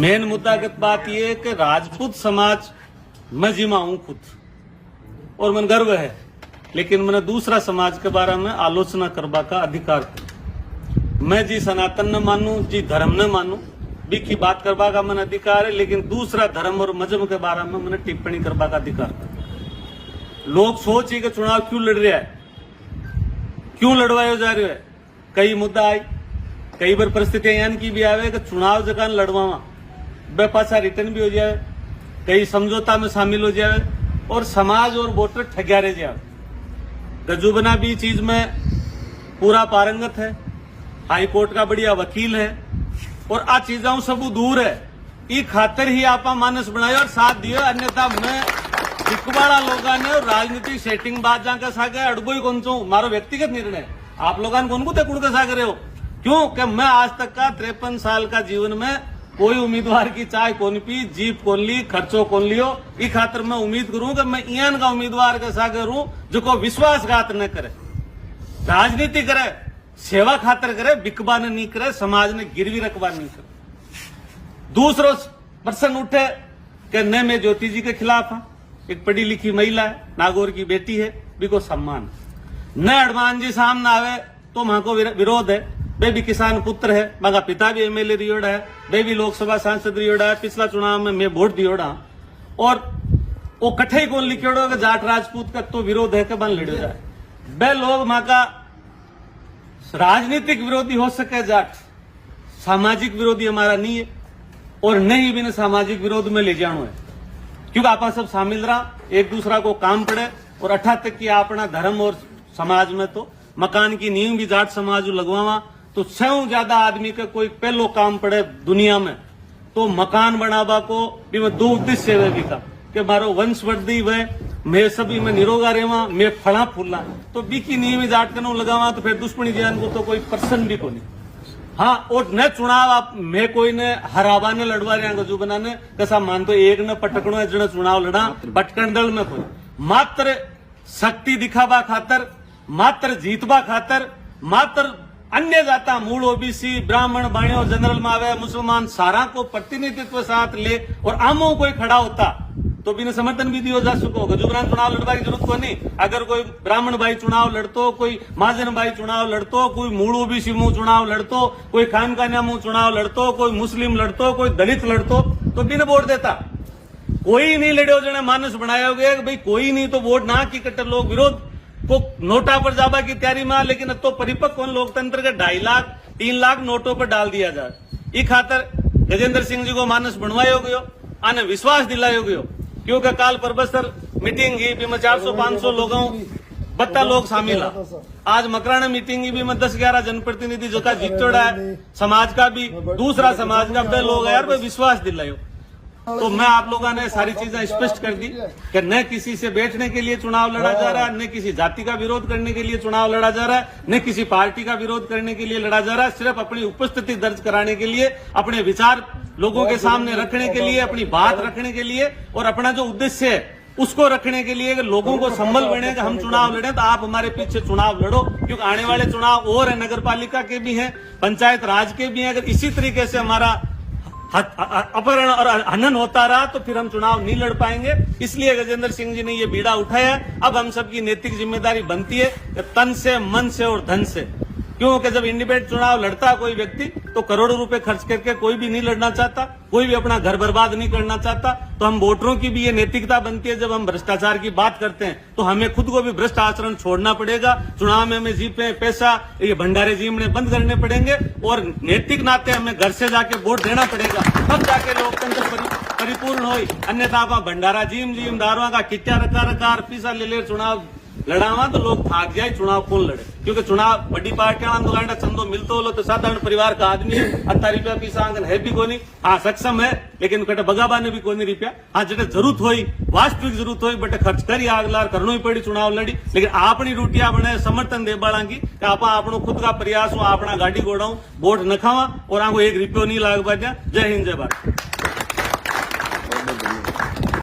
Main मुद्दागत बात यह है कि राजपूत समाज मैं जिमा हूं खुद और मन गर्व है, लेकिन मैंने दूसरा समाज के बारे में आलोचना करवा का अधिकार है। मैं जी सनातन न मानू, जी धर्म न मानू, बी की बात करवा का मन अधिकार है, लेकिन दूसरा धर्म और मजहब के बारे में मैंने टिप्पणी करवा का अधिकार है। लोग सोच कि चुनाव क्यों लड़ रहा है, क्यों लड़वाया जा रहा है। कई मुद्दा आई, कई बार परिस्थितियां यान की भी आवे कि चुनाव जगह लड़वावा बे पासा रिटर्न भी हो जाए, कई समझौता में शामिल हो जाए और समाज और वोटर ठग्यारे जाए। गजूबना भी चीज में पूरा पारंगत है, हाई कोर्ट का बढ़िया वकील है और आ चीजों सब दूर है। ई खातर ही आपा मानस बनाए और साथ दियो, अन्यथा मैं दिखवाड़ा लोगों ने राजनीतिक सेटिंग बात जाकर सागे अड़बो ही कौन चो मारो व्यक्तिगत निर्णय। आप लोगों कौन को कुड़ के साग रहे हो, क्यों कि मैं आज तक का 53 साल का जीवन में कोई उम्मीदवार की चाय कौन पी, जीप कौन ली, खर्चो कौन लियो। ई खातर मैं उम्मीद करूं कि मैं इयान का उम्मीदवार के साथ करूं जो को विश्वासघात न करे, राजनीति करे, सेवा खातर करे, बिकबा ने नहीं करे, समाज ने गिरवी रखवा नहीं करे। दूसरो प्रश्न उठे कि न मैं ज्योति जी के खिलाफ हूं, एक पढ़ी लिखी महिला है, नागौर की बेटी है, बिको सम्मान। न हनुमान जी सामने आवे तो वहां को विरोध है। वे भी किसान पुत्र है, मगा पिता भी एमएलए रियोड़ा है, वे भी लोकसभा सांसद रियोड़ा है, पिछला चुनाव में मैं वोट दियोड़ा। और वो कठे कौन लिखोड़ो कि जाट राजपूत का तो विरोध है कि बन लड़ो जाए। वे लोग वहां का राजनीतिक विरोधी हो सके, जाट सामाजिक विरोधी हमारा नहीं है और नहीं भी सामाजिक विरोध में ले जानो है, क्योंकि आप सब शामिल रहा, एक दूसरा को काम पड़े। और 18 तक की अपना धर्म और समाज में तो मकान की नींव भी जाट समाज लगवावा तो 100 ज्यादा आदमी का कोई पहलो काम पड़े दुनिया में तो मकान बनावा को भी मैं 2 उद्देश्य है भी का कि मारो वंशवर्धी वे मैं सभी में निरोगा रेवा, मैं फला फूला तो बी की नींव जाट कनो लगावा तो फिर दुश्मनी जान को तो कोई पर्सन भी को नहीं। हाँ, और न चुनाव आप मैं कोई ने हरावा ने लड़वा रहा गजू बनाने कसा मान तो एक न पटकनो है जन चुनाव लड़ा भटकन दल में कोई मात्र शक्ति दिखावा खातर, मात्र जीतवा खातर, मात्र अन्य जाता मूल ओबीसी ब्राह्मण बाणियों जनरल में आवे मुसलमान सारा को प्रतिनिधित्व साथ ले और आमो कोई खड़ा होता तो बिना समर्थन भी दियो जा सको। गजूबरान चुनाव लड़वा की जरूरत को नहीं। अगर कोई ब्राह्मण भाई चुनाव लड़तो, कोई महाजन भाई चुनाव लड़तो, कोई मूल ओबीसी मुंह चुनाव लड़तो, कोई खानकान्या मुंह चुनाव लड़तो, कोई मुस्लिम लड़तो, कोई दलित लड़तो तो बिना वोट देता। कोई नहीं लड़ो जने मानस बनाया गया कि भाई कोई नहीं तो वोट ना की कट्टर लोग विरोध को नोटा पर जाबा की तैयारी में, लेकिन अब तो परिपक्व लोकतंत्र के 2.5 लाख 3 लाख नोटों पर डाल दिया जाए। ई खातर गजेंद्र सिंह जी को मानस बनवायो गयो, आने विश्वास दिलायो गयो, क्योंकि काल परबसर मीटिंग की भी में 400-500 लोगों 32 लोग शामिल है। आज मकराना मीटिंग की भी में 10-11 जनप्रतिनिधि जो का जीतोड़ा है, समाज का भी दूसरा समाज का बे लोग यार विश्वास दिलायो। तो मैं आप लोगों ने सारी चीजें स्पष्ट कर दी कि न किसी से बैठने के लिए चुनाव लड़ा जा रहा है, न किसी जाति का विरोध करने के लिए चुनाव लड़ा जा रहा है, न किसी पार्टी का विरोध करने के लिए लड़ा जा रहा है। सिर्फ अपनी उपस्थिति दर्ज कराने के लिए, अपने विचार लोगों के सामने रखने के लिए, अपनी बात रखने के लिए और अपना जो उद्देश्य है उसको रखने के लिए कि लोगों को संबल बने कि हम चुनाव लड़े तो आप हमारे पीछे चुनाव लड़ो, क्योंकि आने वाले चुनाव और है, नगर पालिका के भी हैं, पंचायत राज के भी हैं। अगर इसी तरीके से हमारा अपहरण और हनन होता रहा तो फिर हम चुनाव नहीं लड़ पाएंगे। इसलिए गजेंद्र सिंह जी ने ये बीड़ा उठाया। अब हम सबकी नैतिक जिम्मेदारी बनती है कि तन से, मन से और धन से, क्योंकि जब इंडिपेंडेंट चुनाव लड़ता कोई व्यक्ति तो करोड़ों रुपए खर्च करके कोई भी नहीं लड़ना चाहता, कोई भी अपना घर बर्बाद नहीं करना चाहता। तो हम वोटरों की भी ये नैतिकता बनती है, जब हम भ्रष्टाचार की बात करते हैं तो हमें खुद को भी भ्रष्ट आचरण छोड़ना पड़ेगा। चुनाव में हमें जीपे पैसा ये भंडारे जीमने बंद करने पड़ेंगे और नैतिक नाते हमें घर से जाके वोट देना पड़ेगा, तब जाके लोकतंत्र परिपूर्ण हो। अन्यथा आप भंडारा जीम दारुआ का किट्टा रखा पीसा ले चुनाव लड़ावा तो लोग भाग जाए, चुनाव कौन लड़े। क्योंकि चुनाव बड़ी पार्टियां तो चंदो मिलतो हो तो साधारण परिवार का आदमी है, 18 रुपया पीसा आंगन है भी कोनी। हाँ सक्षम है, लेकिन कटे बगाबा ने भी कोनी रुपया। हाँ जटे जरूरत हुई, वास्तविक जरूरत हुई बटे खर्च करी आगलार करनो ही पड़ी चुनाव लड़ी। लेकिन आपनी रूटिया बने समर्थन दे बाड़ा की आप आपनो खुद का प्रयास हो, अपना गाड़ी घोड़ाऊ वोट न खावा और आगो 1 रुपयो नहीं लागवा दिया। जय हिंद, जय भारत।